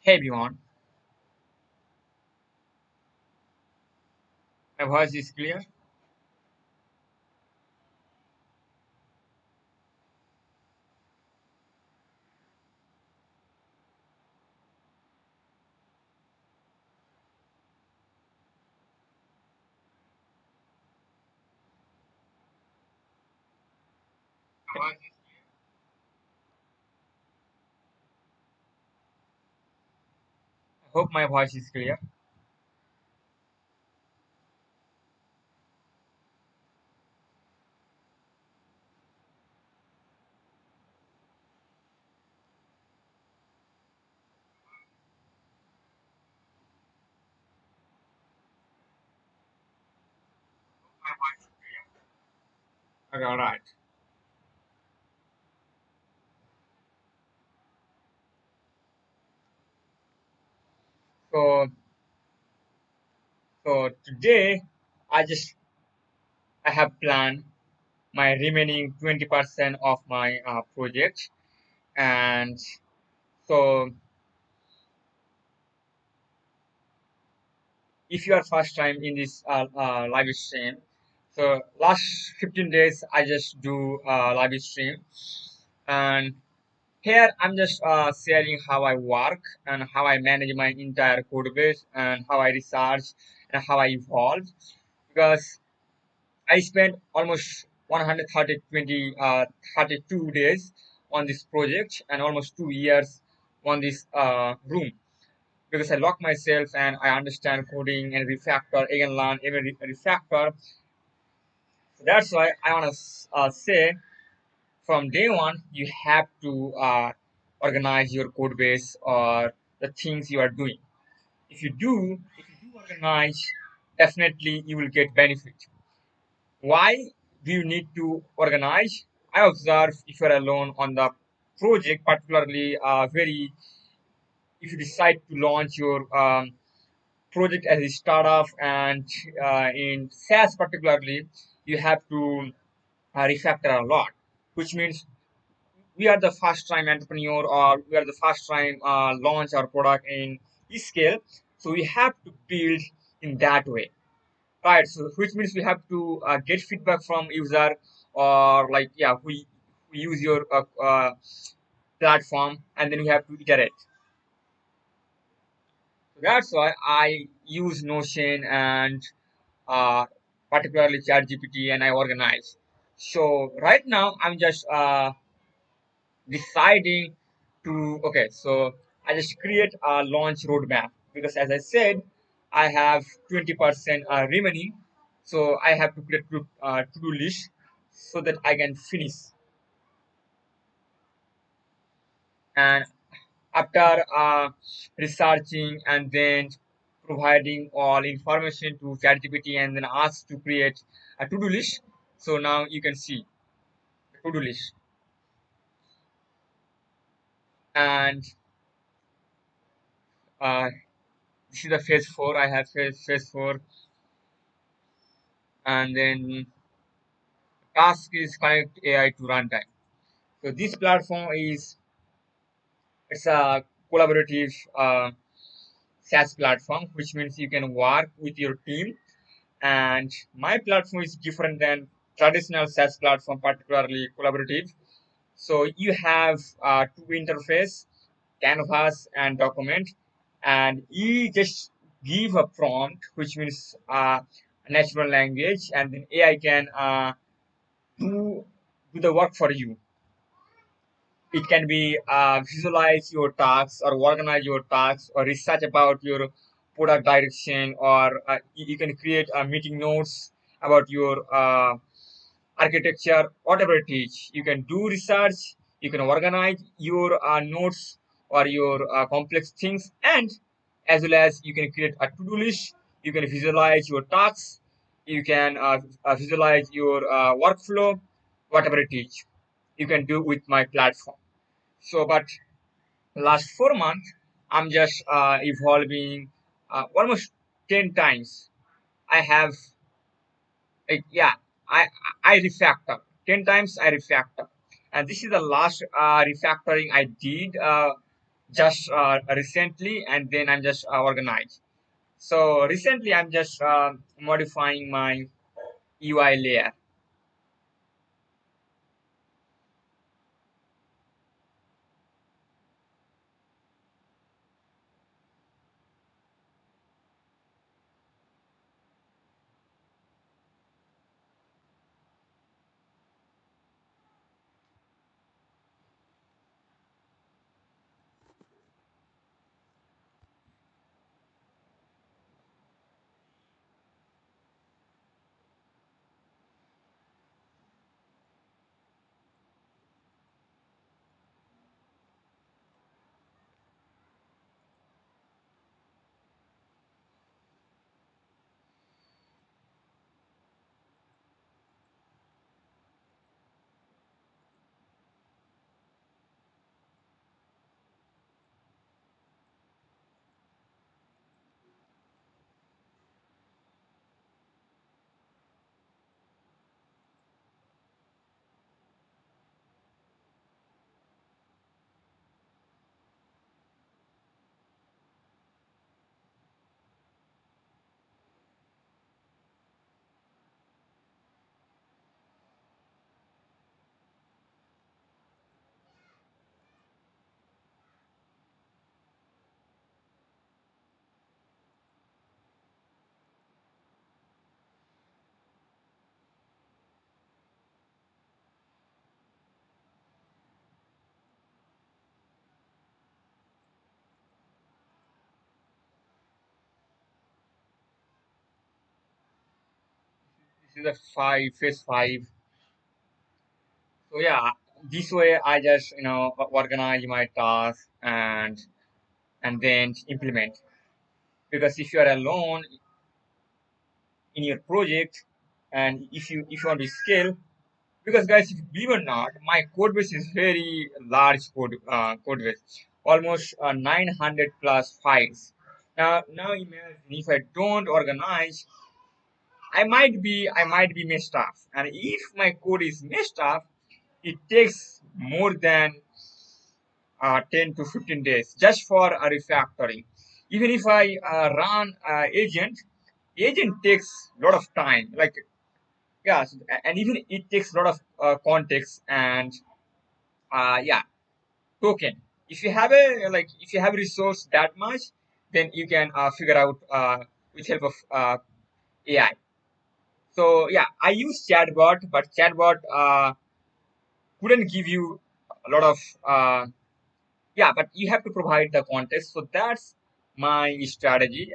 Hey everyone, my voice is clear. I hope my voice is clear. Okay, all right. So, so today I have planned my remaining 20% of my project, and so if you are first time in this live stream, so last 15 days I just do live stream, and here I'm just sharing how I work and how I manage my entire code base and how I research and how I evolve because I spent almost 32 days on this project and almost 2 years on this room because I lock myself and I understand coding and refactor again learn every refactor. So that's why I want to say from day one you have to organize your code base or the things you are doing. If you do organize, definitely you will get benefit. Why do you need to organize? I observe if you're alone on the project, particularly very if you decide to launch your project as a startup and in SaaS particularly, you have to refactor a lot, which means we are the first time entrepreneur or we are the first time launch our product in scale. So we have to build in that way. Right, so which means we have to get feedback from user or like yeah, we use your platform and then we have to iterate. So that's why I use Notion and uh, particularly ChatGPT and I organize. So right now I'm just deciding to okay. So I just create a launch roadmap because as I said, I have 20% remaining, so I have to create to-do list so that I can finish. And after researching and then providing all information to ChatGPT and then ask to create a to-do list. So now you can see the to-do list, and uh, this is the phase four. I have phase four, and then task is connect AI to runtime. So this platform is it's a collaborative SaaS platform, which means you can work with your team. And my platform is different than traditional SaaS platform, particularly collaborative. So you have two interface, Canvas and document, and you just give a prompt, which means natural language, and then AI can do do the work for you. It can be visualize your tasks or organize your tasks or research about your product direction or you can create meeting notes about your architecture, whatever it is. You can do research, you can organize your notes or your complex things, and as well as you can create a to-do list, you can visualize your tasks, you can visualize your workflow, whatever it is you can do with my platform. So, but last 4 months, I'm just evolving almost 10 times. I have, yeah, I I refactor 10 times. I refactor, and this is the last refactoring I did just recently, and then I'm just organized. So recently I'm just modifying my UI layer. This is a phase five. So yeah, this way I just organize my task and then implement. Because if you are alone in your project, and if you want to scale, because guys, if you believe or not, my code base is very large code base, almost 900 plus files. Now imagine if I don't organize, I might be messed up, and if my code is messed up, it takes more than 10 to 15 days just for a refactoring. Even if I run agent takes a lot of time. Like yeah, and even it takes a lot of context and yeah, token. If you have a if you have resource that much, then you can figure out with help of AI. So yeah, I use chatbot, but chatbot couldn't give you a lot of yeah, but you have to provide the context. So that's my strategy.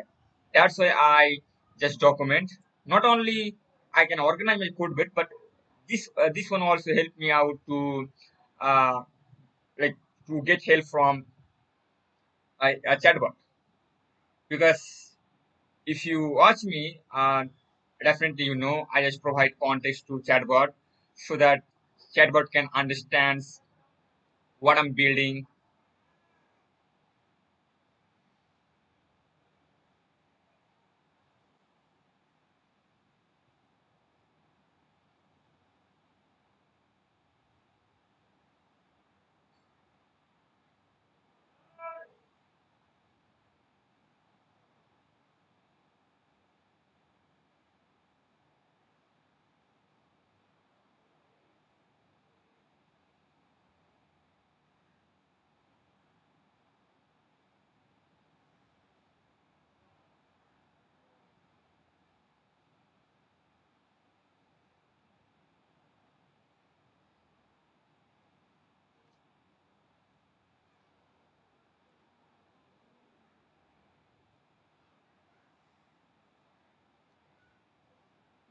That's why I just document. Not only I can organize my code bit, but this one also helped me out to uh, like to get help from a chatbot. Because if you watch me, definitely you know I just provide context to chatbot so that chatbot can understand what I'm building.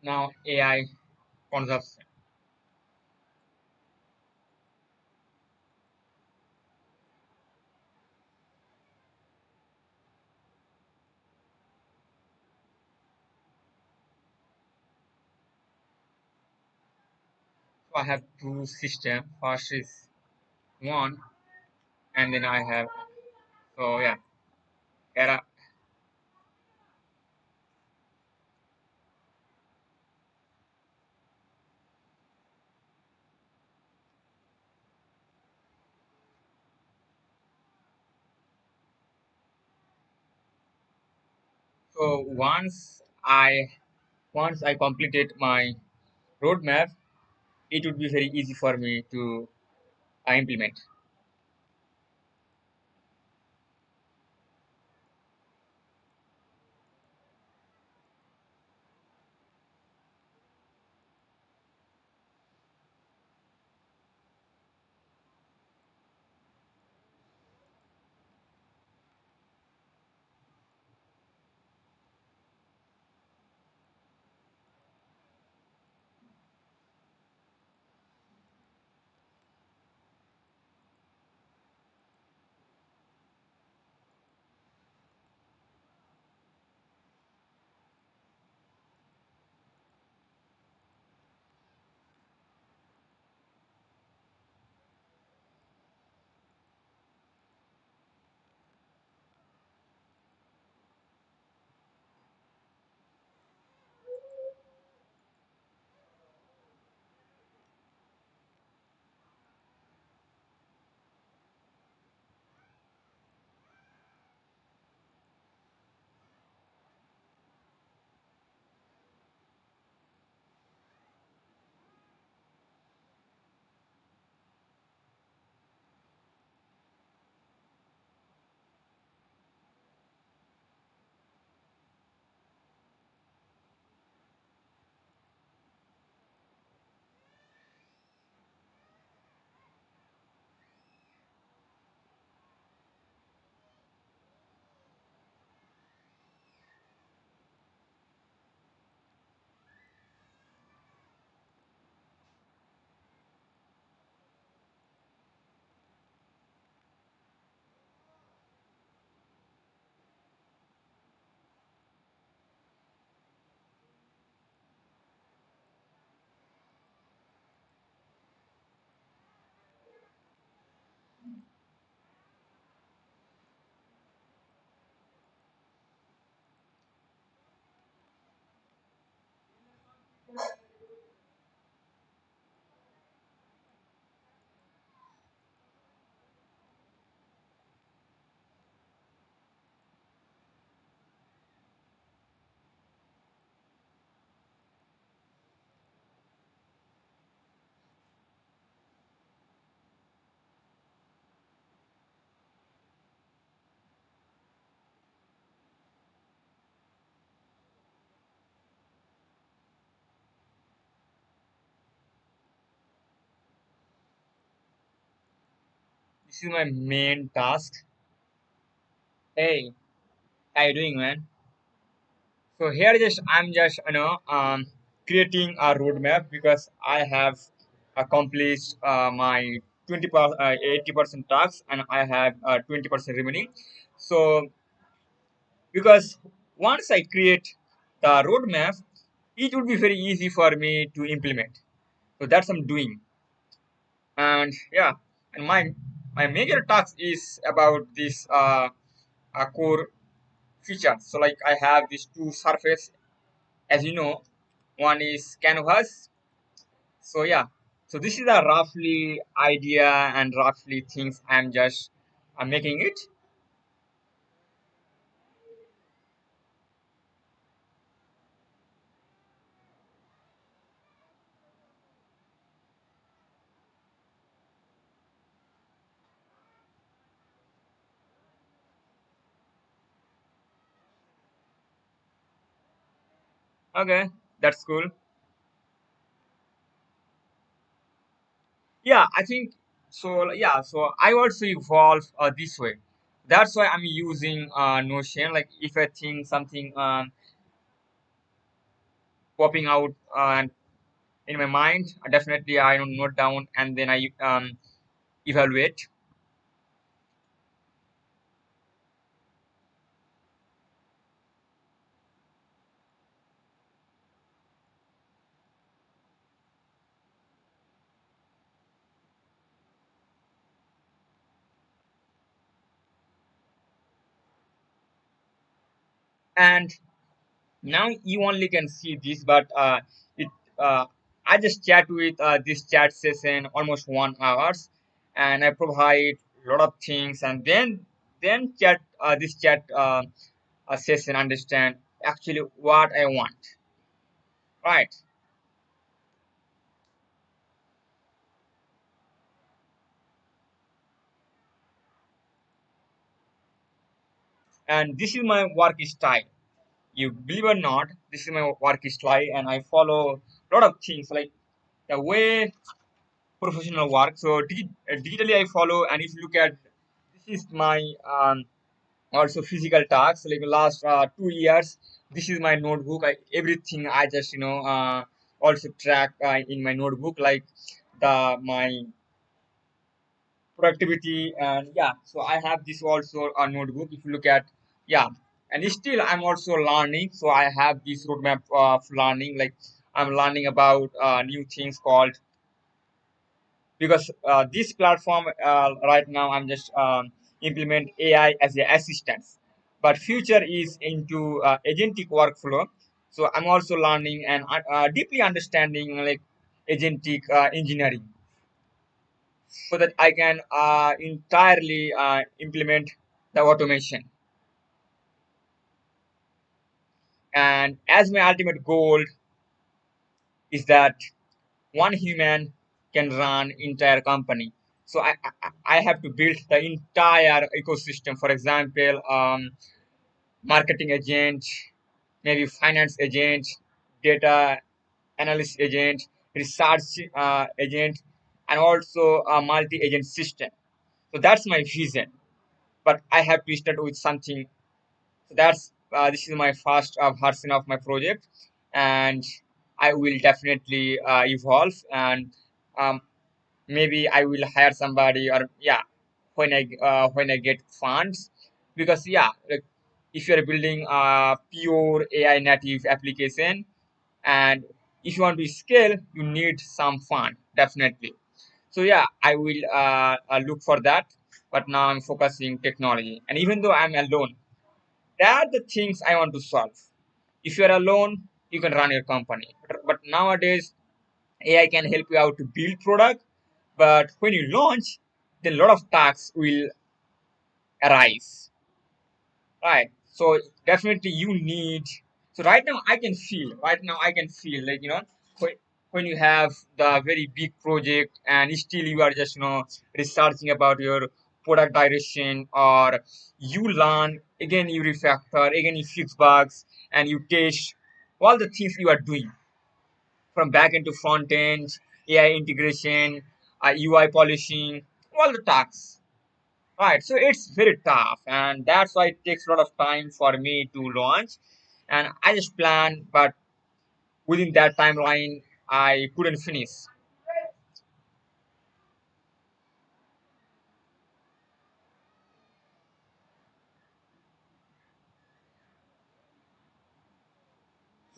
Now AI consumption. So I have two systems. First is one, and then I have so yeah, era. So once I completed my roadmap, it would be very easy for me to implement. This is my main task. Hey, how you doing, man? So here just I'm just creating a roadmap because I have accomplished my 80% tasks and I have 20% remaining. So because once I create the roadmap, it would be very easy for me to implement. So that's I'm doing. And yeah, and my major task is about this core feature. So like I have these two surface, as you know, one is canvas. So yeah, so this is a roughly idea and roughly things I'm making it. Okay, that's cool. Yeah, I think so. Yeah, so I also evolve this way. That's why I'm using Notion. Like if I think something popping out in my mind, definitely I don't note down and then I evaluate. And now you only can see this, but it I just chat with this chat session almost 1 hours, and I provide a lot of things, and then chat this chat session understand actually what I want, right? And this is my work style. You believe or not, this is my work style, and I follow a lot of things like the way professional work. So digitally I follow, and if you look at this is my also physical tasks like the last 2 years. This is my notebook. Everything I just also track in my notebook, like the my productivity. And yeah, so I have this also a notebook. If you look at, yeah, and still I'm also learning, so I have this roadmap of learning, like I'm learning about new things called, because this platform right now I'm just implement AI as a assistant, but future is into agentic workflow. So I'm also learning and deeply understanding like agentic engineering, so that I can entirely implement the automation. And as my ultimate goal is that one human can run entire company. So I have to build the entire ecosystem. For example, marketing agent, maybe finance agent, data analyst agent, research agent, and also a multi-agent system. So that's my vision. But I have to start with something. So that's this is my first version of my project, and I will definitely evolve, and um, maybe I will hire somebody, or yeah, when I get funds, because yeah, like if you are building a pure AI native application, and if you want to scale, you need some fund definitely. So yeah, I will look for that. But now I'm focusing technology, and even though I'm alone, that the things I want to solve. If you're alone, you can run your company. But nowadays, AI can help you out to build product. But when you launch, then a lot of tasks will arise, right? So definitely you need. So right now I can feel like when, when you have the very big project and still you are just researching about your product direction, or you learn again, you refactor again, you fix bugs, and you test all the things you are doing from back end to front end, AI integration, UI polishing, all the tasks. Right, so it's very tough, and that's why it takes a lot of time for me to launch. And I just plan, but within that timeline, I couldn't finish.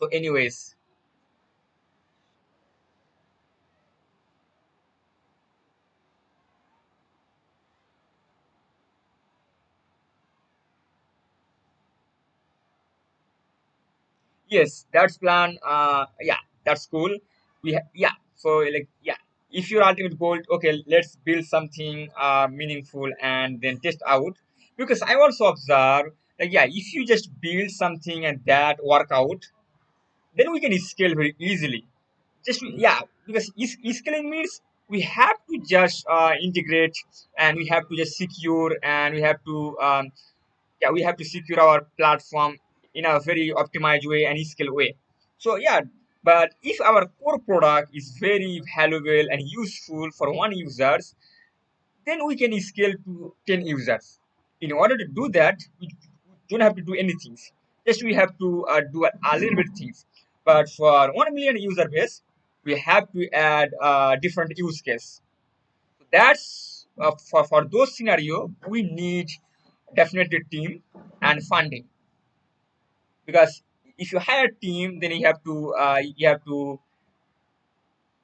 So, anyways, yes, that's plan. Yeah, that's cool. Yeah. So like yeah, if your ultimate goal, okay, let's build something meaningful and then test out. Because I also observe like yeah, if you just build something and that work out, then we can scale very easily. Just yeah, because scaling means we have to just integrate, and we have to just secure, and we have to yeah, we have to secure our platform in a very optimized way and scale way. So yeah, but if our core product is very valuable and useful for one users, then we can scale to 10 users. In order to do that, we don't have to do anything. Just we have to do a little bit things. But for 1 million user base, we have to add different use case. That's for those scenario, we need definitely team and funding, because if you hire team, then you have to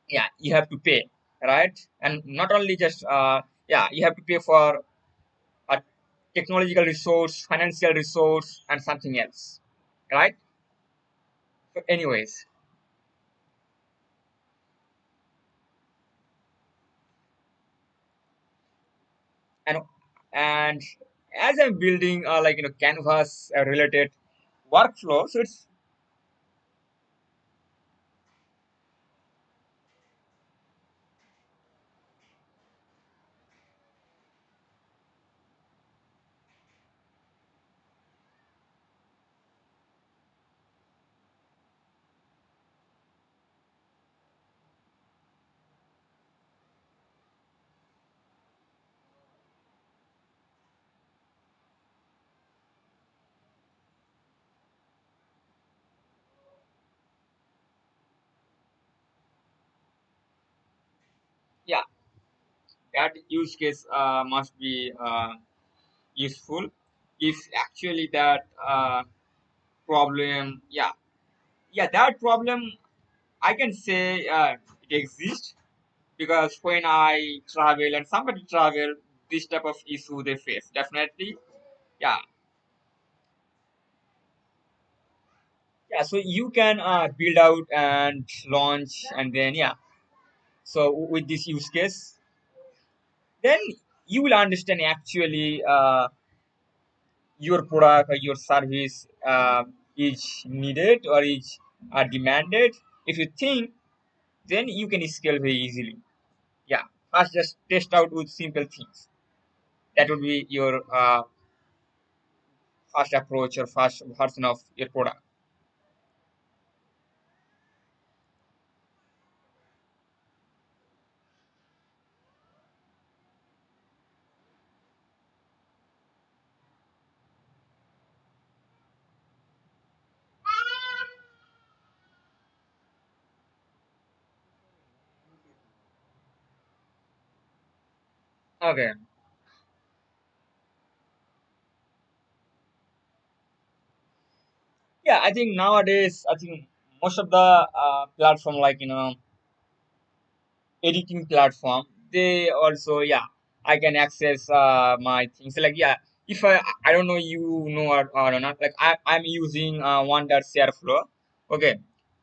yeah, you have to pay, right? And not only just yeah, you have to pay for a technological resource, financial resource, and something else, right? So, anyways, and and as I'm building like canvas related workflow. So it's yeah, that use case must be useful if actually that problem, yeah, that problem I can say it exists because when I travel and somebody travel, this type of issue they face definitely. Yeah, yeah. So you can build out and launch, and then yeah. So with this use case, then you will understand actually your product or your service is needed or is demanded. If you think, then you can scale very easily. Yeah, first just test out with simple things. That would be your first approach or first version of your product. Okay. Yeah, I think nowadays, I think most of the platform, like editing platform, they also, yeah, I can access my things. Like, yeah, if I don't know you know or not, like I'm using Wonder Share Flow. Okay,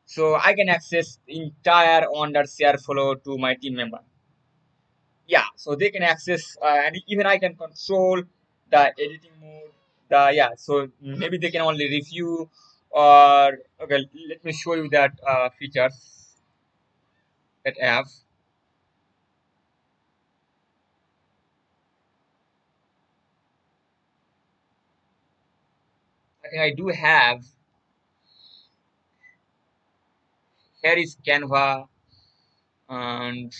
so I can access entire Wonder Share Flow to my team member. Yeah, so they can access and even I can control the editing mode. The yeah, so maybe they can only review or okay. Let me show you that features that I have. I think I do have. Here is Canva, and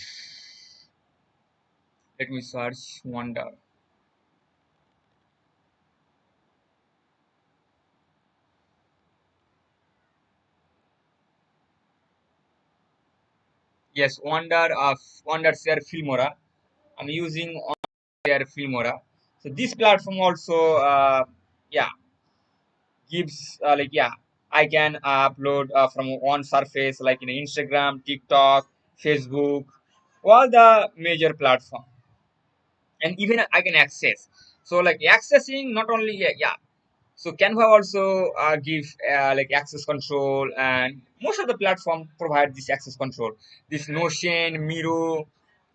let me search Wonder. Yes, Wonder Share Filmora. I'm using Wonder Share Filmora. So this platform also, yeah, gives like yeah, I can upload from one surface like in Instagram, TikTok, Facebook, all the major platform, and even I can access. So like accessing not only yeah, so Canva also give like access control, and most of the platform provide this access control. This Notion, Miro,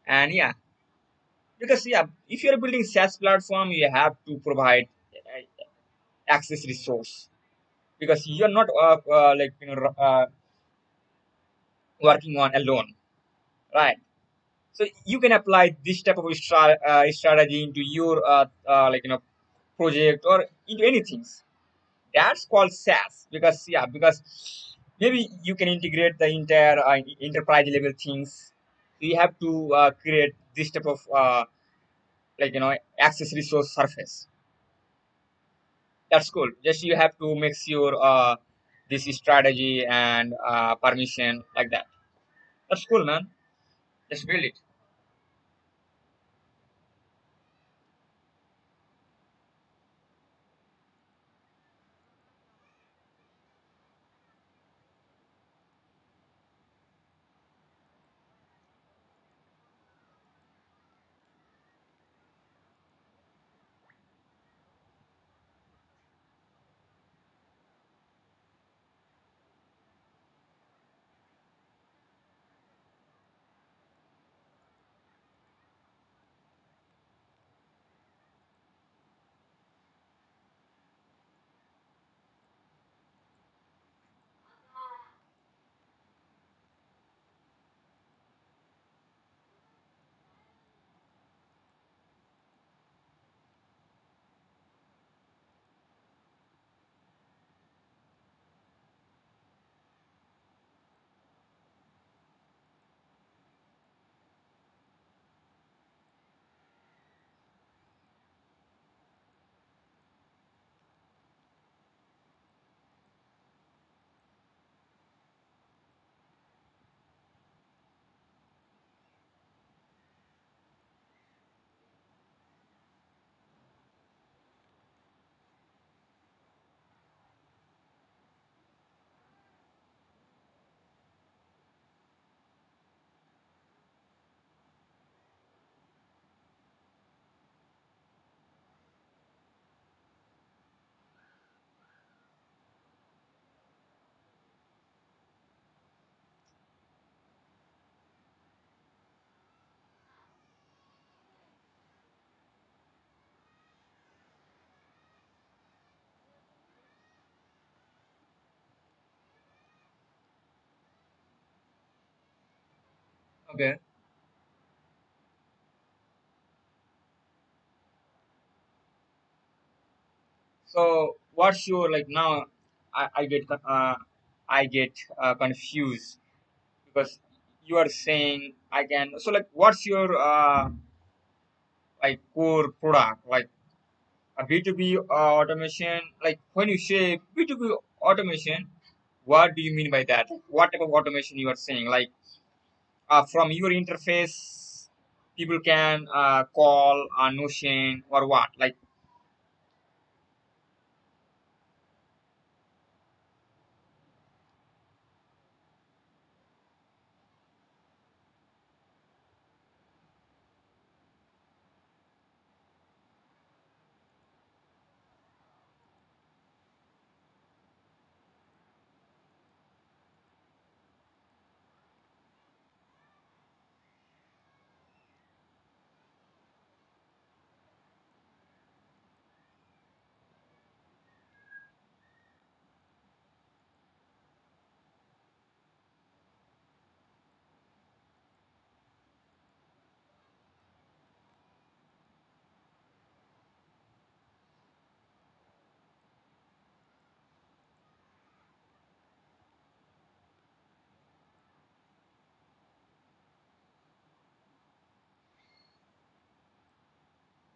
and yeah, because yeah, if you're building SaaS platform, you have to provide access resource because you're not like working on alone, right? So you can apply this type of strategy into your like project or into anything. That's called SaaS because yeah, because maybe you can integrate the entire enterprise level things. So you have to create this type of like access resource surface. That's cool. Just you have to mix your this strategy and permission like that. That's cool, man. Just build it. Okay. So what's your like now? I get confused because you are saying I can. So like, what's your like core product? Like a B2B automation. Like when you say B2B automation, what do you mean by that? What type of automation you are saying? Like from your interface, people can call Notion or what? Like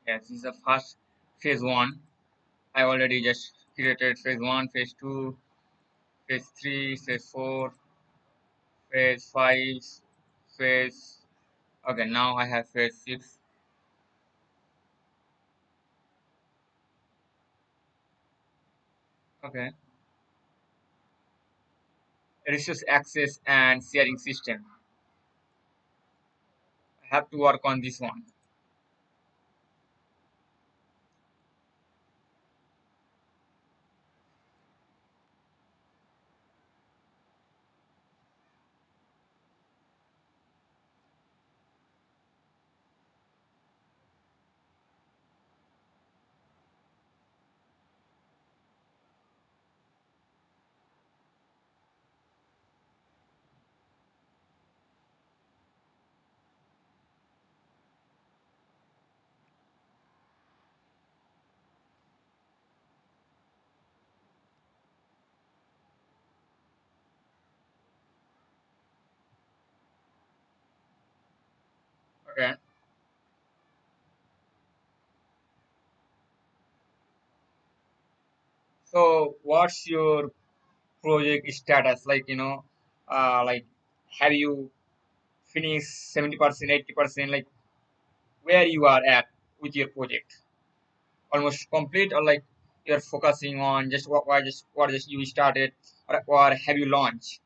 yes, this is the first phase one. I already just created phase one, phase two, phase three, phase four, phase five, phase. Okay, now I have phase six. Okay, resource access and sharing system. I have to work on this one. Okay, so what's your project status? Like like have you finished 70%, 80%? Like where you are at with your project? Almost complete, or like you're focusing on just what just you started, or have you launched?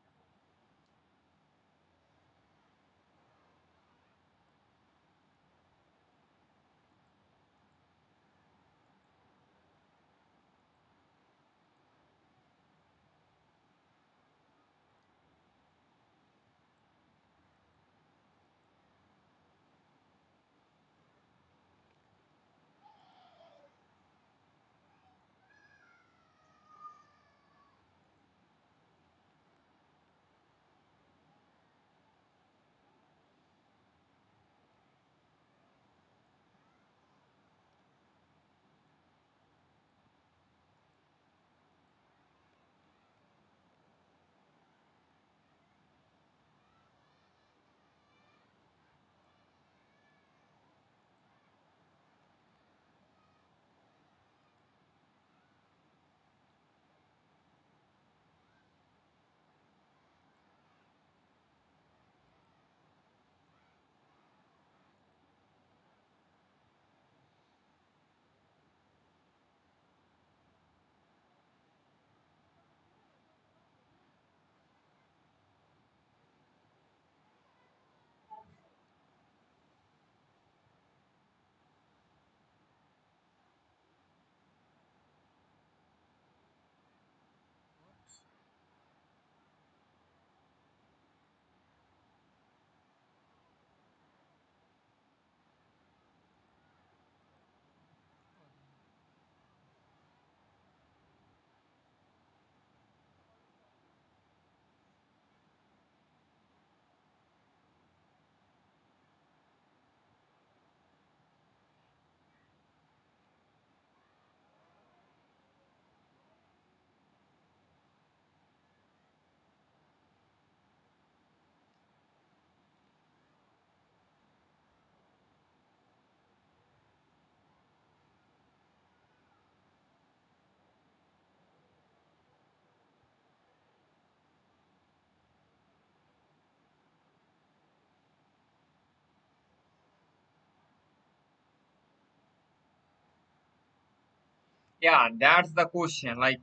Yeah, that's the question. Like,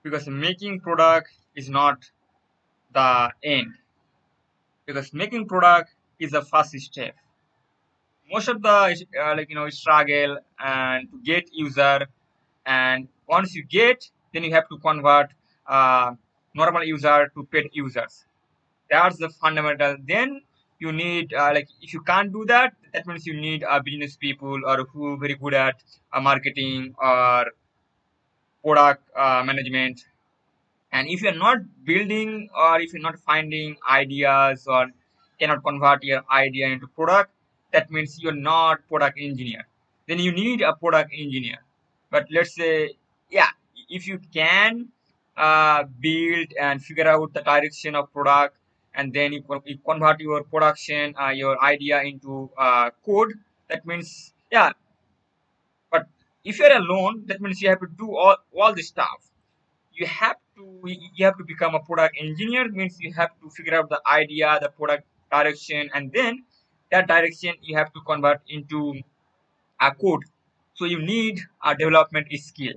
because making product is not the end, because making product is the first step. Most of the struggle and to get user, and once you get, then you have to convert uh, normal user to paid users. That's the fundamental. Then you need if you can't do that, that means you need business people or who very good at marketing or product management. And if you're not building, or if you're not finding ideas, or cannot convert your idea into product, that means you're not product engineer. Then you need a product engineer. But let's say, yeah, if you can build and figure out the direction of product, and then you convert your production, your idea into code, that means, yeah. But if you're alone, that means you have to do all this stuff. You have to become a product engineer, means you have to figure out the idea, the product direction, and then that direction you have to convert into a code. So you need a development skill.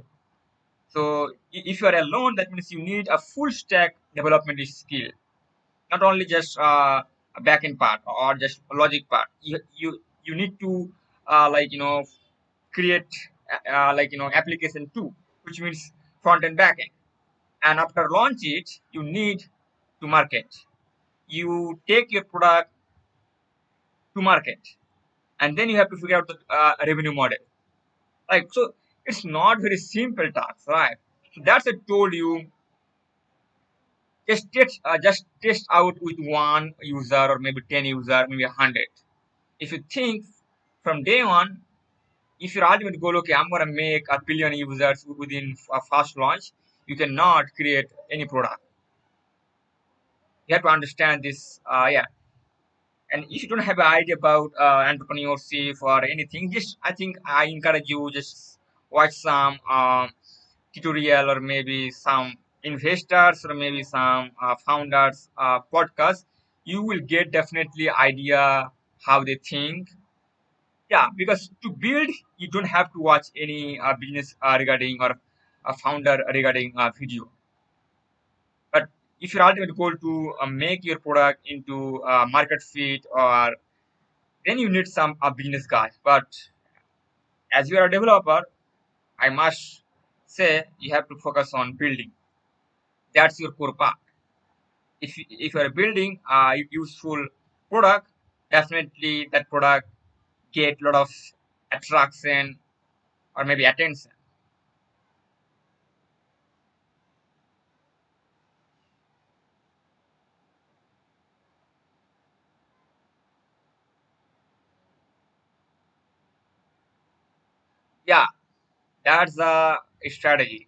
So if you are alone, that means you need a full stack development skill, not only just a backend part or just a logic part. You need to create application too, which means front and back end. And after launch it, you need to market. You take your product to market, and then you have to figure out the revenue model. Right? So it's not very simple task, right? So that's I told you. Just test out with one user, or maybe 10 user, maybe 100. If you think from day on, if your ultimate goal, okay, I'm gonna make a billion users within a fast launch, you cannot create any product. You have to understand this. Yeah. And if you don't have an idea about entrepreneurship or anything, just I think I encourage you just watch some tutorial, or maybe some investors, or maybe some founders podcast. You will get definitely idea how they think. Yeah, because to build, you don't have to watch any business regarding, or a founder regarding video. But if your ultimate goal to make your product into market fit, or then you need some business guy. But as you are a developer, I must say you have to focus on building. That's your core part. If you are building a useful product, definitely that product get a lot of attraction, or maybe attention. Yeah, that's a strategy.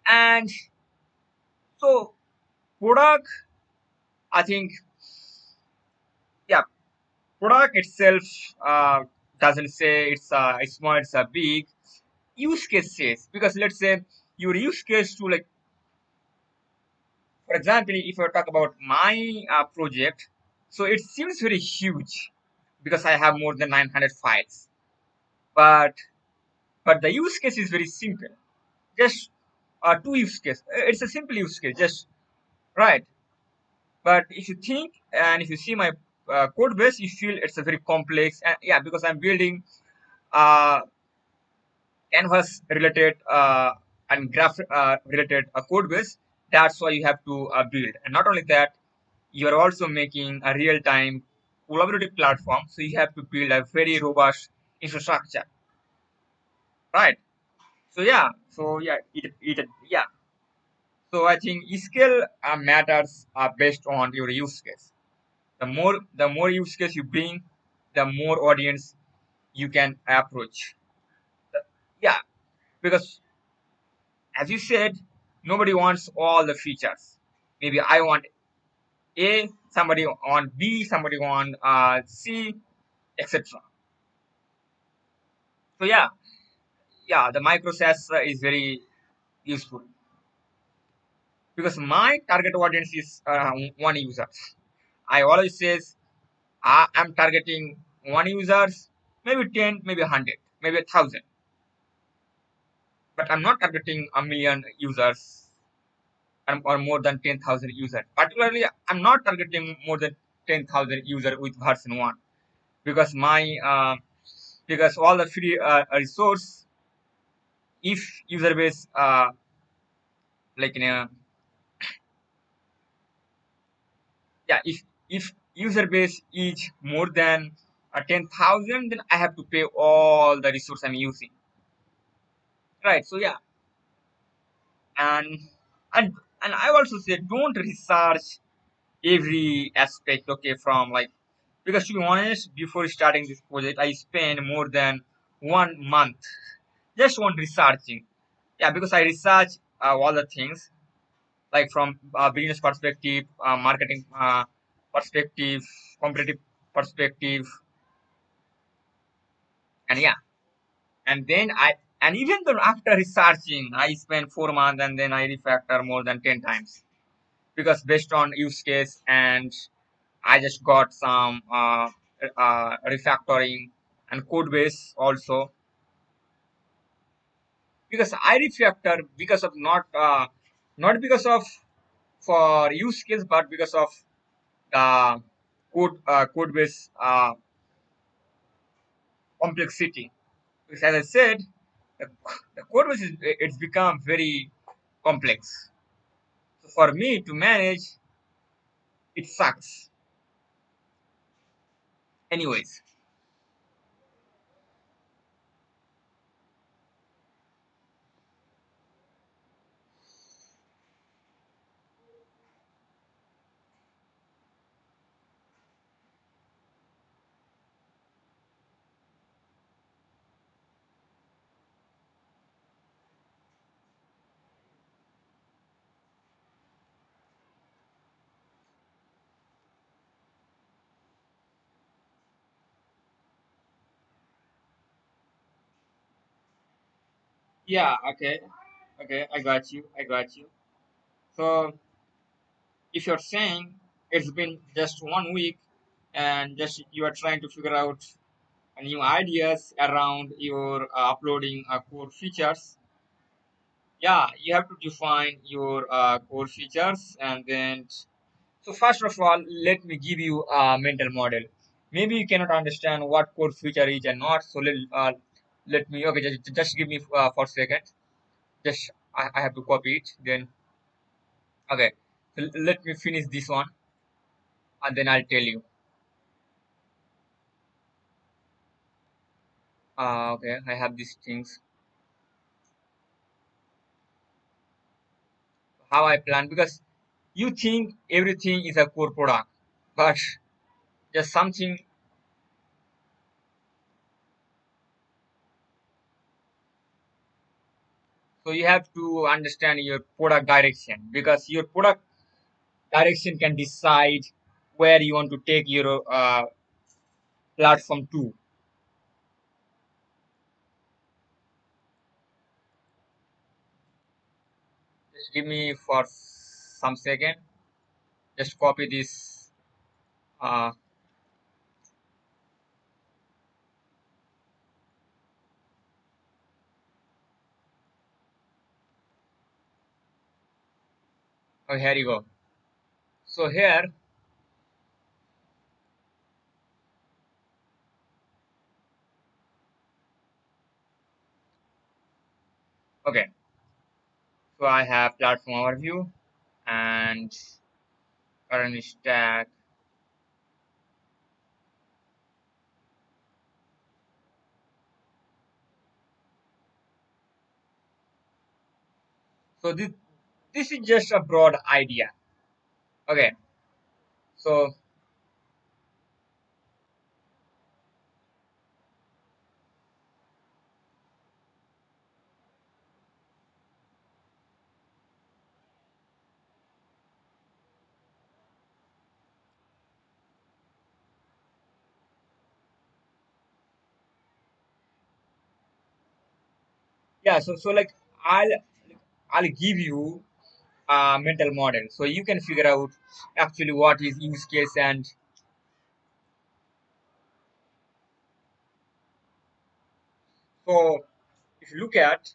And so product, I think, yeah, product itself doesn't say it's small, it's a big use cases. Because let's say your use case to, like, for example, if I talk about my project, so it seems very huge because I have more than 900 files. But the use case is very simple. Just two use case. It's a simple use case, just right. But if you think and if you see my code base, you feel it's a very complex. And yeah, because I'm building uh, canvas related and graph related code base. That's why you have to build. And not only that, you are also making a real-time collaborative platform, so you have to build a very robust infrastructure, right? So yeah, so I think skill matters based on your use case. The more use case you bring, the more audience you can approach. Yeah, because as you said, nobody wants all the features. Maybe I want A, somebody want B, somebody want C, etc. So yeah, the micro SaaS is very useful, because my target audience is one user. I always says I'm targeting one users, maybe 10, maybe 100, maybe 1,000. but I'm not targeting a million users or more than 10,000 users. Particularly, I'm not targeting more than 10,000 users with version one because my because all the free resource, if user base like in a yeah if user base is more than 10,000, then I have to pay all the resource I'm using, right? So yeah, and and and I also say don't research every aspect, okay, from like, because to be honest, before starting this project I spent more than 1 month just on researching. Yeah, because I research all the things, like from business perspective, marketing perspective, competitive perspective, and yeah, and then and even though after researching I spent 4 months and then I refactor more than 10 times because based on use case, and I just got some refactoring and code base also, because I refactor because of not because of for use case, but because of the code base complexity. Because as I said, the, the code base is it's become very complex. So for me to manage, it sucks. Anyways, yeah, okay, okay, I got you, I got you. So if you're saying it's been just 1 week and just you are trying to figure out new ideas around your uploading core features, yeah, you have to define your core features. And then, so first of all, let me give you a mental model. Maybe you cannot understand what core feature is and not, so let me, okay, just give me for a second. Just I have to copy it, then okay, so let me finish this one and then I'll tell you. Okay, I have these things. How I plan, because you think everything is a core product, but just something. So you have to understand your product direction, because your product direction can decide where you want to take your platform to. Just give me for some second. Just copy this. Uh, oh, here you go. So here, okay. So I have platform overview and current stack. So this is just a broad idea. Okay. So yeah, so like I'll I'll give you a mental model so you can figure out actually what is use case. And so if you look at,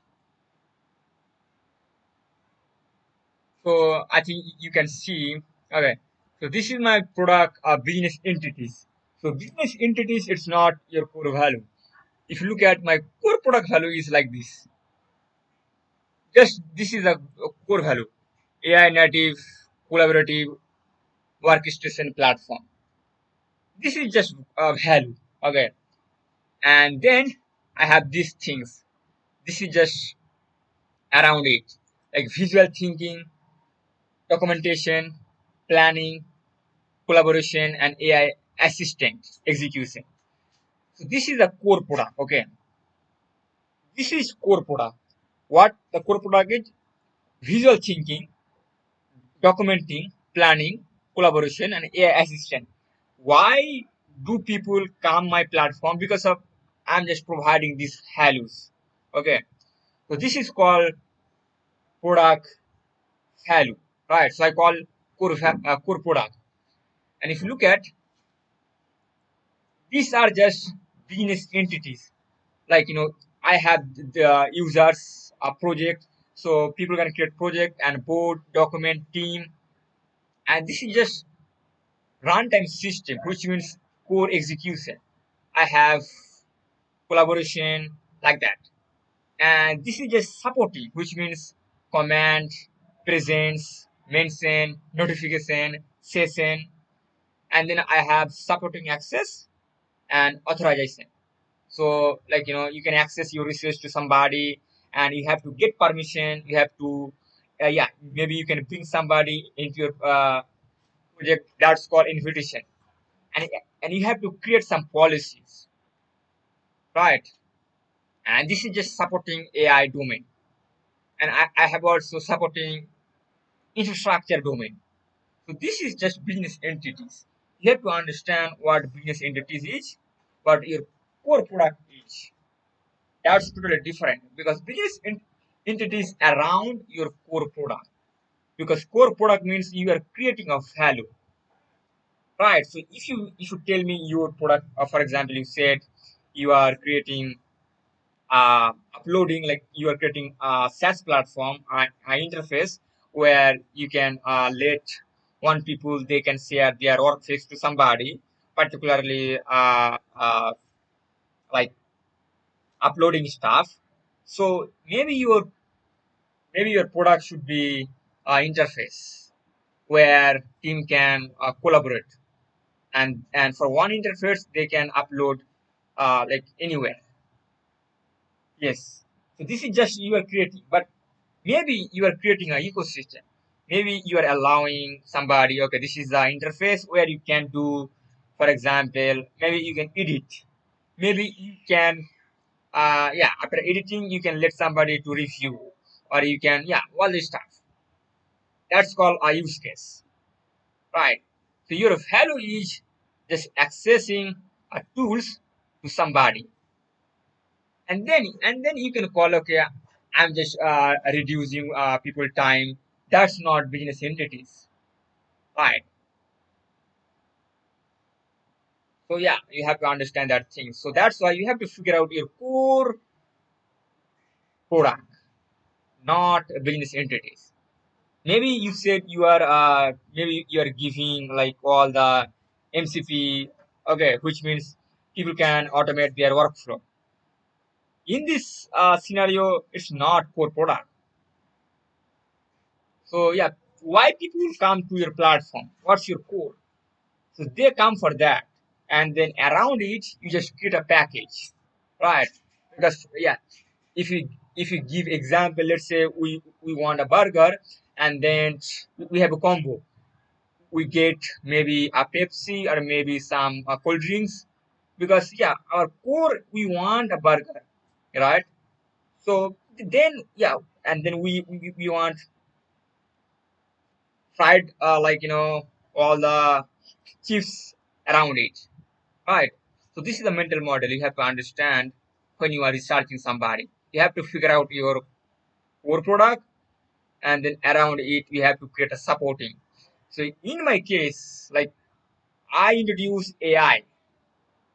So I think you can see, okay. So this is my product business entities. So business entities, it's not your core value. If you look at my core product value is like this. Just this is a core value. AI native, collaborative, workstation platform. This is just a value. Okay. And then I have these things. This is just around it. Like visual thinking, documentation, planning, collaboration, and AI assistant execution. So this is a core product. Okay. This is core product. What the core product is? Visual thinking, documenting, planning, collaboration, and AI assistant. Why do people come my platform? Because of I'm just providing these values. Okay. So this is called product value, right? So I call core product. And if you look at these are just business entities. Like I have the users a project, so people can create project and board, document, team, and this is just runtime system, which means core execution. I have collaboration like that, and this is just supporting, which means command, presence, mention, notification, session, and then I have supporting access and authorization. So like you can access your resource to somebody, and you have to get permission. You have to yeah, maybe you can bring somebody into your project. That's called invitation, and you have to create some policies, right? And this is just supporting AI domain, and I have also supporting infrastructure domain. So this is just business entities. You have to understand what business entities is, what your core product is. That's totally different because business entities around your core product. Because core product means you are creating a value, right? So if you tell me your product, for example, you said you are creating uploading, like you are creating a SaaS platform, an interface where you can let one people they can share their workspace to somebody, particularly like uploading stuff. So maybe your product should be interface where team can collaborate, and for one interface they can upload like anywhere. Yes. So this is just you are creating, but maybe you are creating an ecosystem. Maybe you are allowing somebody, okay, this is the interface where you can do, for example, maybe you can edit. Maybe you can, yeah, after editing, you can let somebody to review, or you can, yeah, all this stuff. That's called a use case, right? So your value is just accessing tools to somebody, and then you can call, okay, I'm just reducing people time. That's not business entities, right? So yeah, you have to understand that thing. So that's why you have to figure out your core product, not business entities. Maybe you said you are maybe you are giving like all the MCP, okay, which means people can automate their workflow. In this scenario, it's not core product. So yeah, why people come to your platform? What's your core? So they come for that, and then around it, you just create a package, right? Because yeah, if you give example, let's say we want a burger, and then we have a combo. We get maybe a Pepsi or maybe some cold drinks, because yeah, our core we want a burger, right? So then yeah, and then we want fried like all the chips around it. Right. So this is the mental model you have to understand when you are researching somebody. You have to figure out your core product, and then around it you have to create a supporting. So in my case, like I introduce AI.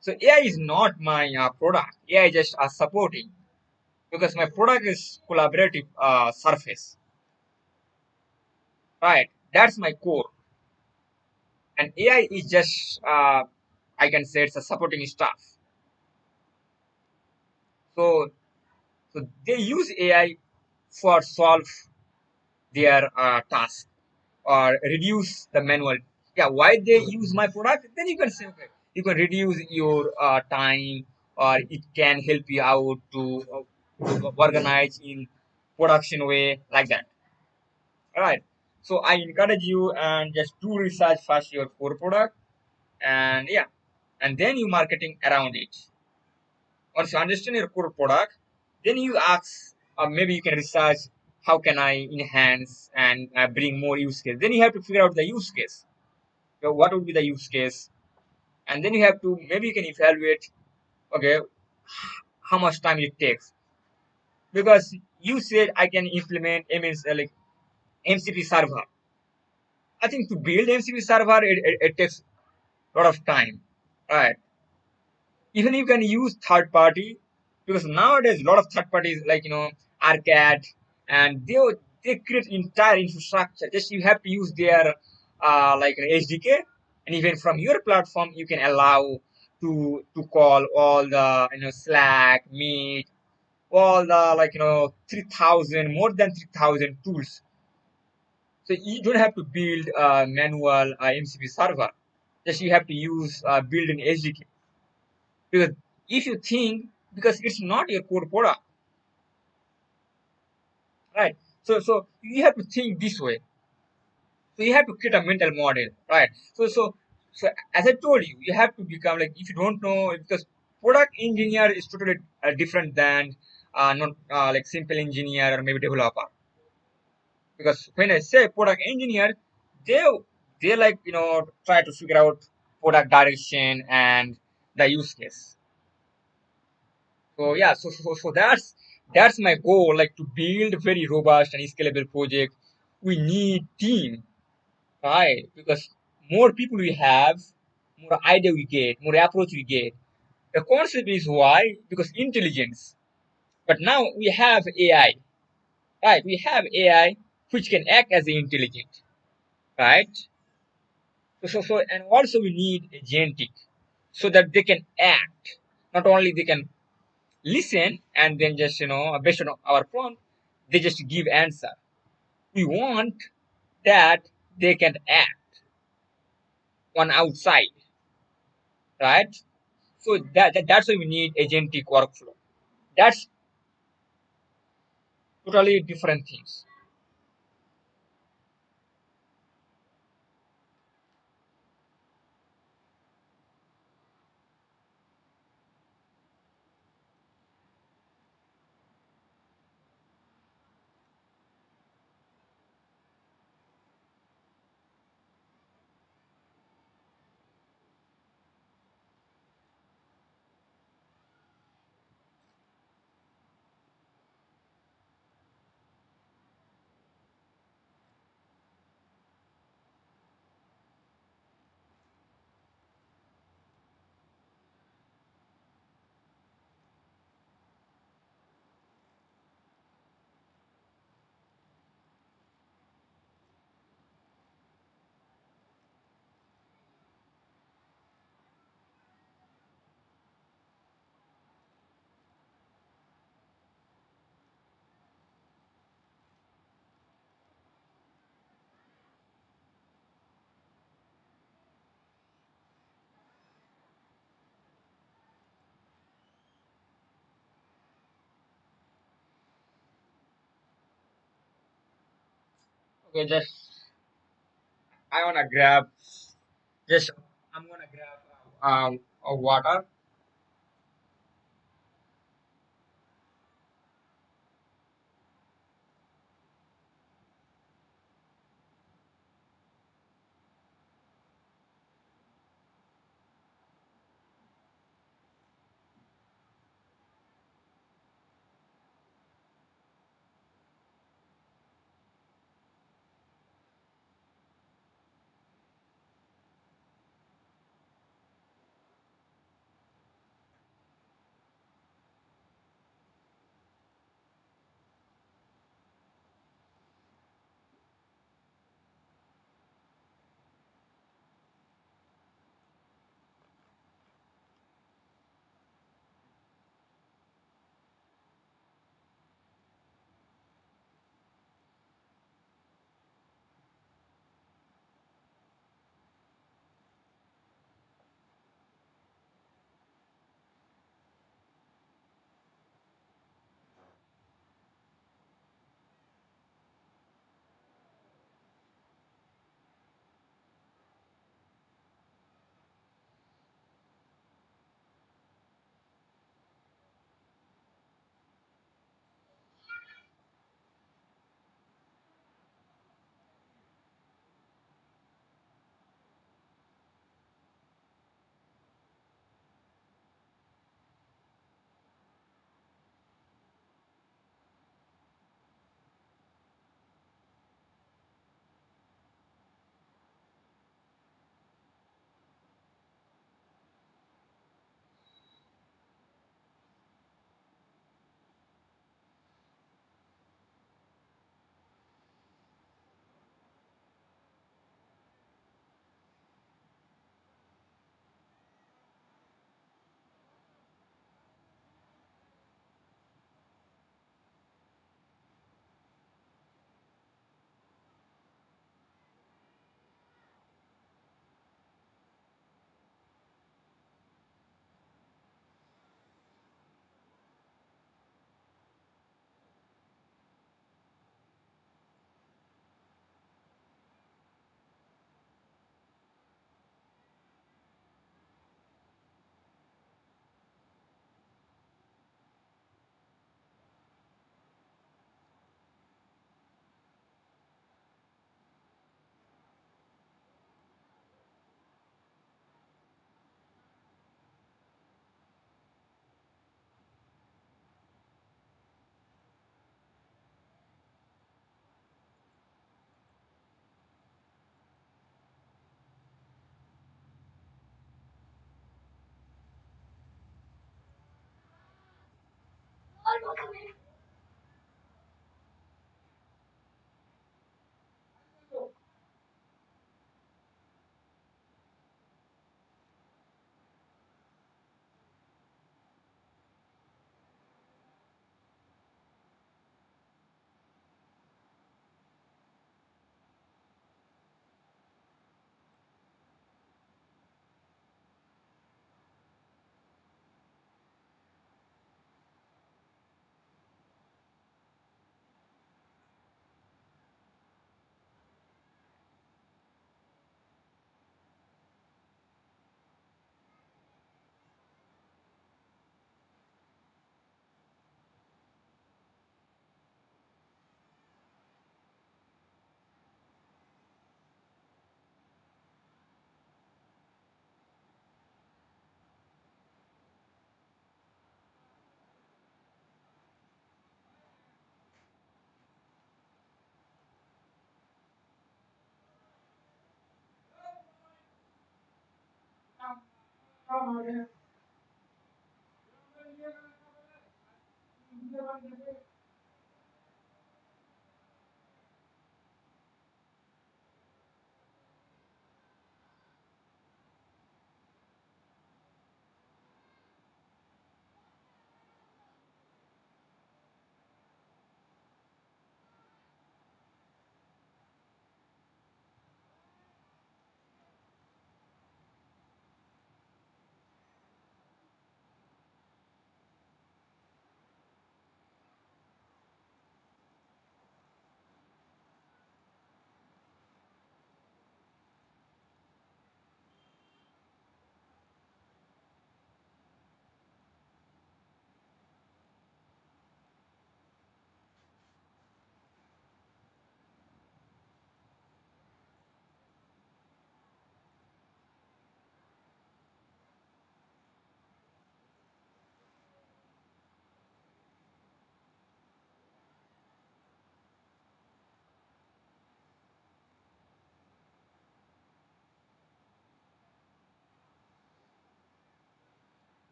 So AI is not my product. AI is just a supporting, because my product is collaborative surface. right? That's my core. And AI is just, I can say it's a supporting stuff. So, so they use AI for solve their task or reduce the manual. Yeah, why they use my product? Then you can say, okay, you can reduce your time, or it can help you out to organize in production way like that. All right. So I encourage you and just do research first your core product, and yeah, and then you marketing around it. Once you understand your core product, then you ask, maybe you can research how can I enhance and bring more use case. Then you have to figure out the use case. So what would be the use case? And then you have to, maybe you can evaluate, okay, how much time it takes. Because you said I can implement like MCP server. I think to build MCP server, it takes a lot of time. Right. Even you can use third party, because nowadays a lot of third parties like Arcade, and they create entire infrastructure. Just you have to use their like an SDK, and even from your platform you can allow to call all the Slack, Meet, all the 3,000, more than 3,000 tools. So you don't have to build a manual MCP server. Just you have to use build an SDK. Because if you think, because it's not your core product, right? So you have to think this way. So you have to create a mental model, right? So as I told you, you have to become like, if you don't know, because product engineer is totally different than not like simple engineer or maybe developer. Because when I say product engineer, they they try to figure out product direction and the use case. So yeah, so that's my goal, like to build very robust and scalable project. We need team, right? Because more people we have, more idea we get, more approach we get. The concept is why? Because intelligence. But now we have AI, right? We have AI which can act as an intelligent, right? And also we need agentic so that they can act. Not only they can listen and then just based on our prompt they just give answer. We want that they can act on outside, right? So that's why we need agentic workflow. That's totally different things. Okay, just I want to grab, just I'm gonna grab a water.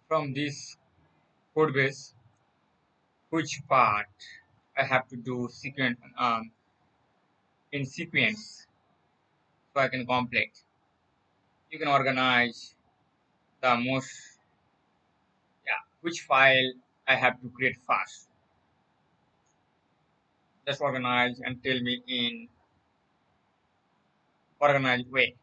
From this code base, which part I have to do in sequence so I can complete. You can organize the most, yeah, which file I have to create first. Just organize and tell me in organized way.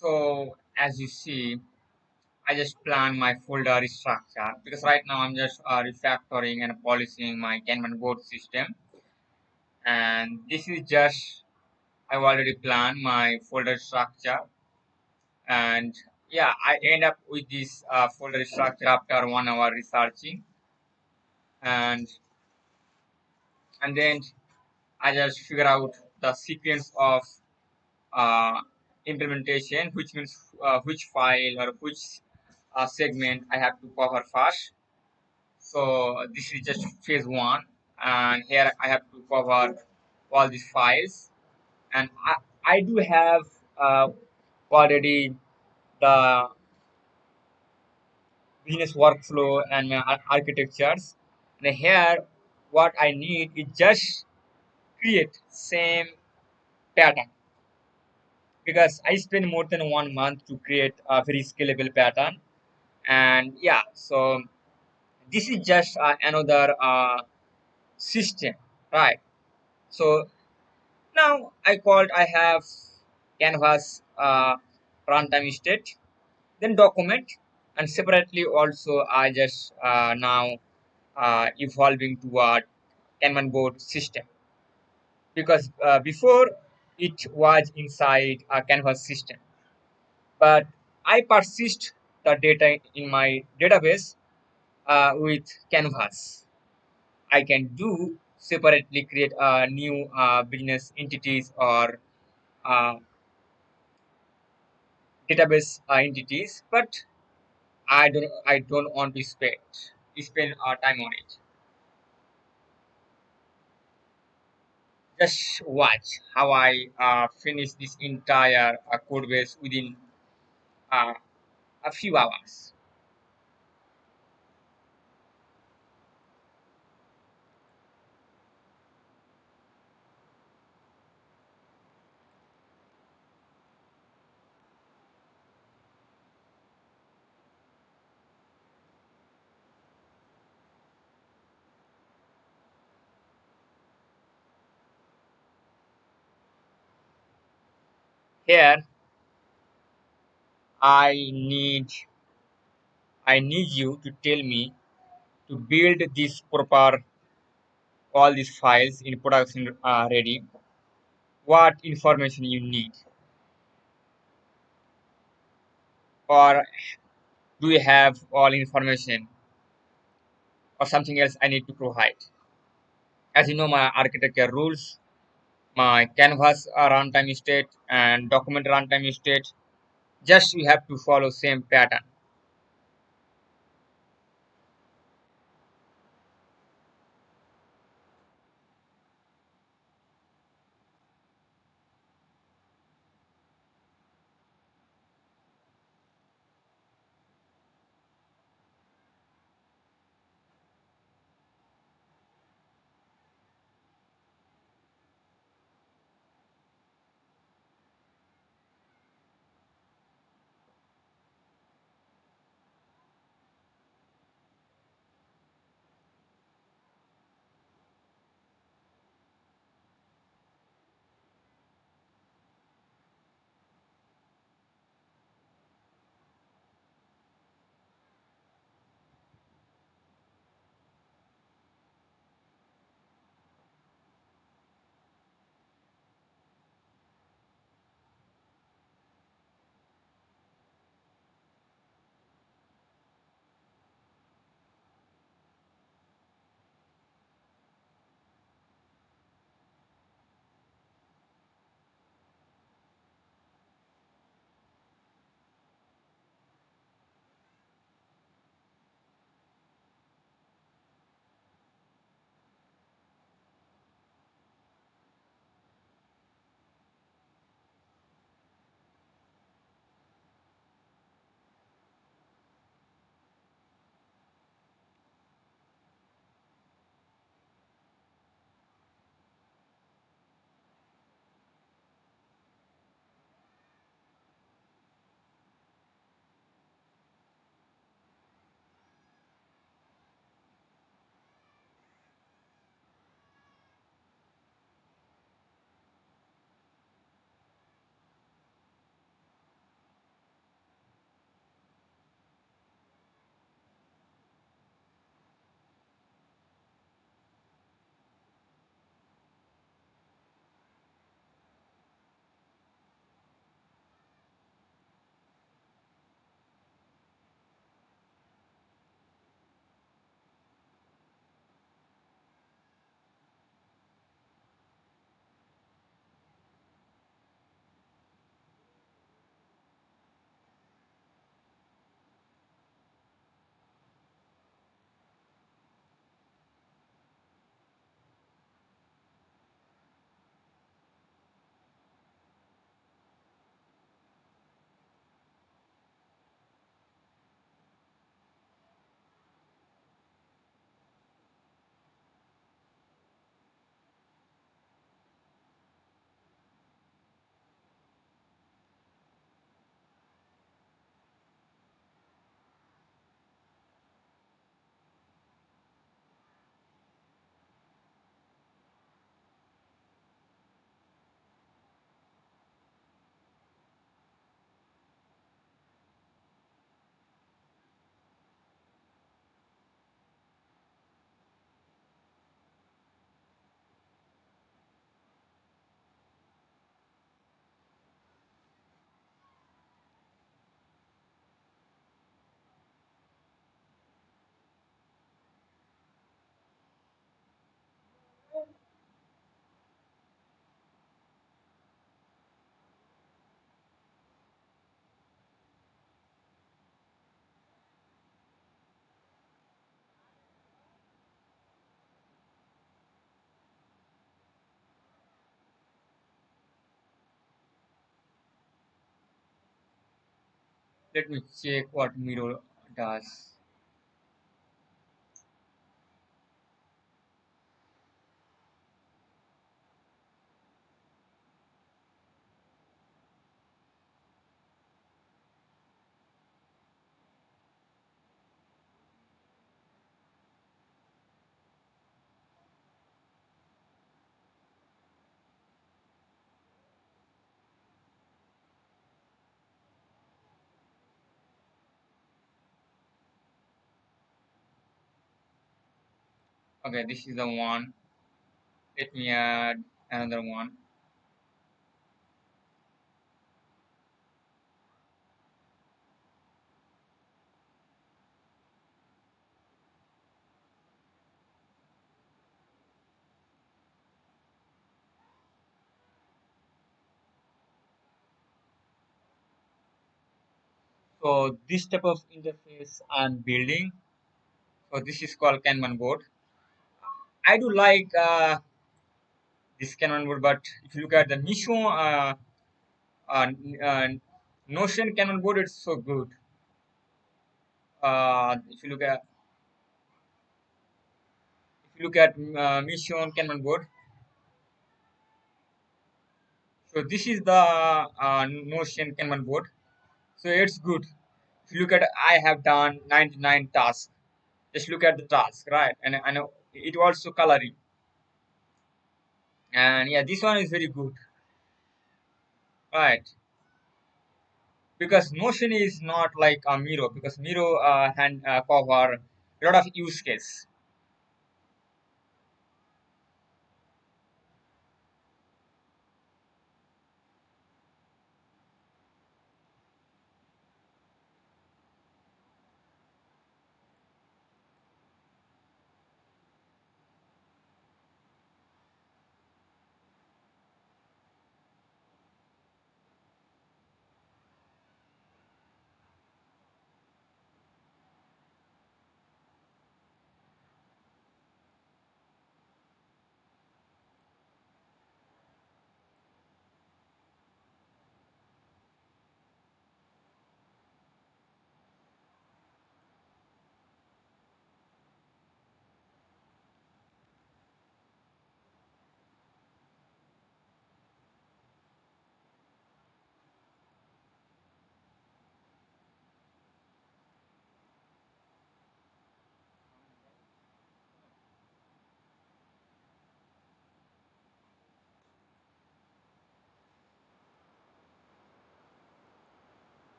So as you see, I just plan my folder structure because right now I'm just refactoring and polishing my Kanban board system, and this is just I've already planned my folder structure, and yeah, I end up with this folder structure after 1 hour researching, and then I just figure out the sequence of uh, implementation, which means which file or which segment I have to cover first. So this is just phase one, and here I have to cover all these files, and I do have uh, already the business workflow and my architectures. And here, what I need is just create same pattern because I spend more than 1 month to create a very scalable pattern. And yeah, so this is just another system, right? So now I have canvas runtime state, then document, and separately also I just now evolving toward Kanban board system because before it was inside a canvas system, but I persist the data in my database with canvas. I can do separately create new business entities or uh, database entities, but I don't want to spend time on it. Just watch how I finish this entire code base within uh, a few hours. Here, I need I need you to tell me to build this proper all these files in production ready. What information you need, or do you have all information, or something else I need to provide? As you know, my architecture rules, my canvas runtime state and document runtime state. Just you have to follow same pattern. Let me check what Miro does. Okay, this is the one. Let me add another one. So this type of interface I'm building. So this is called Kanban board. I do like this Kanban board, but if you look at the Mission uh, uh, Notion Kanban board, it's so good. If you look at Mission Kanban board, so this is the Notion Kanban board. So it's good. If you look at, I have done 99 tasks. Just look at the task, right? And I know it also coloring. And yeah, this one is very good, right? Because Notion is not like a Miro, because Miro hand cover a lot of use case.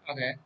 Okay.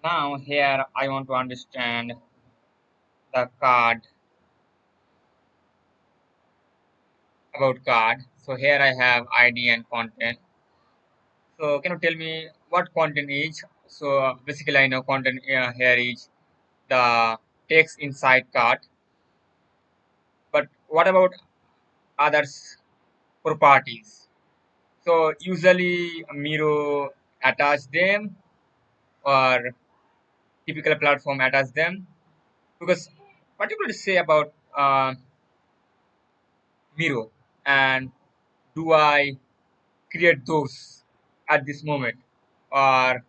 Now here I want to understand the card about card. So here I have ID and content. So can you tell me what content is? So basically I know content here is the text inside card. But what about others properties? So usually Miro attach them or typical platform attach them because particularly say about Miro and do I create those at this moment or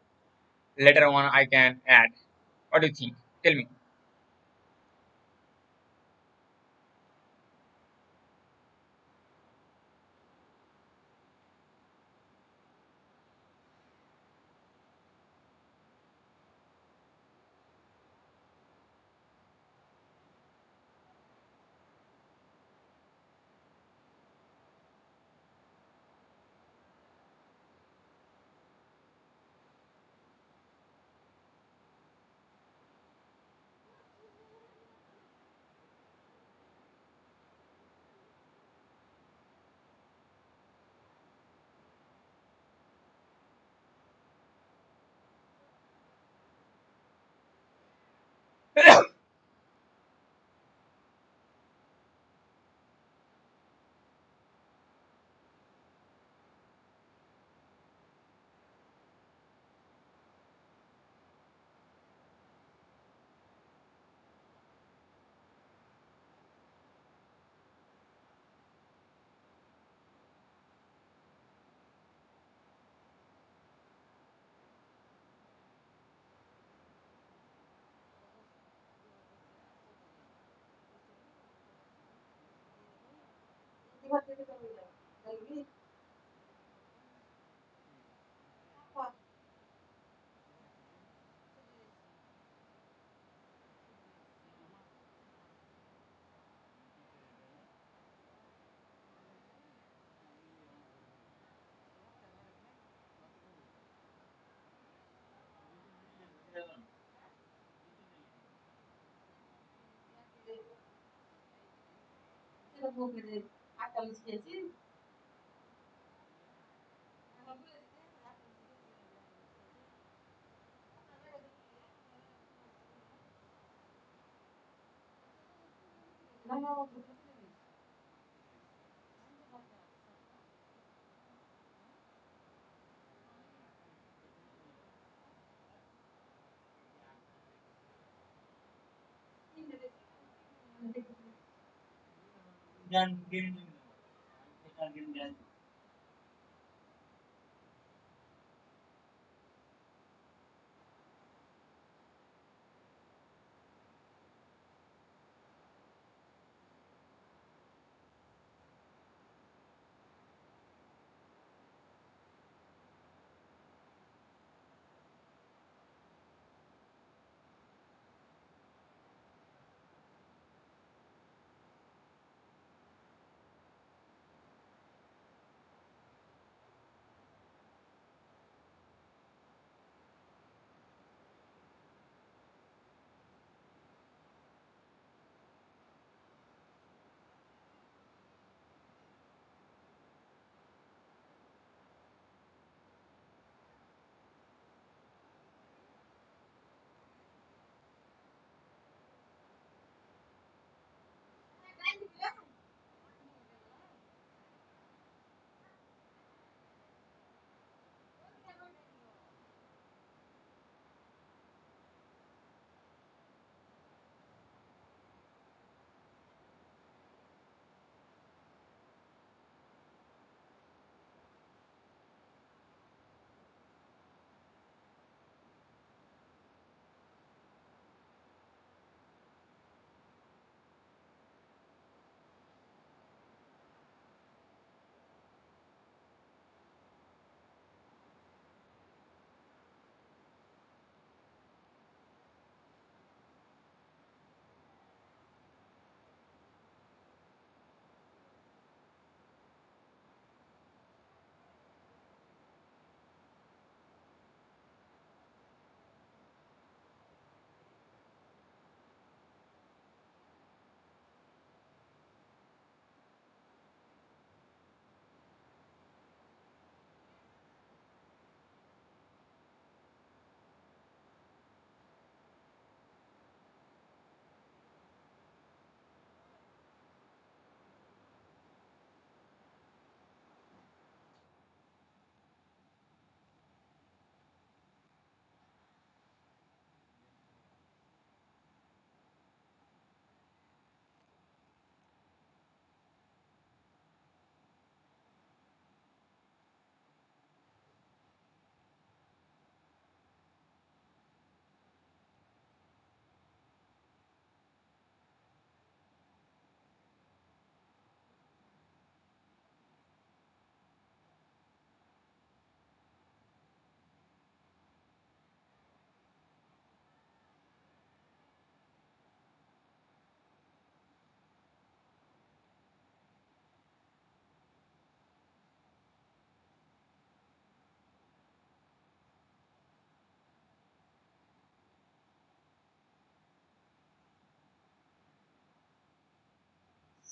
later on I can add. What do you think? Tell me.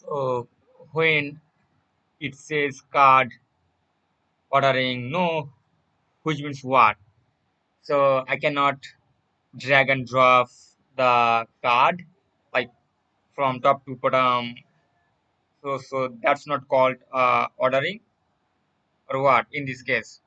So when it says card ordering no, which means what? So I cannot drag and drop the card like from top to bottom. So that's not called ordering or what in this case.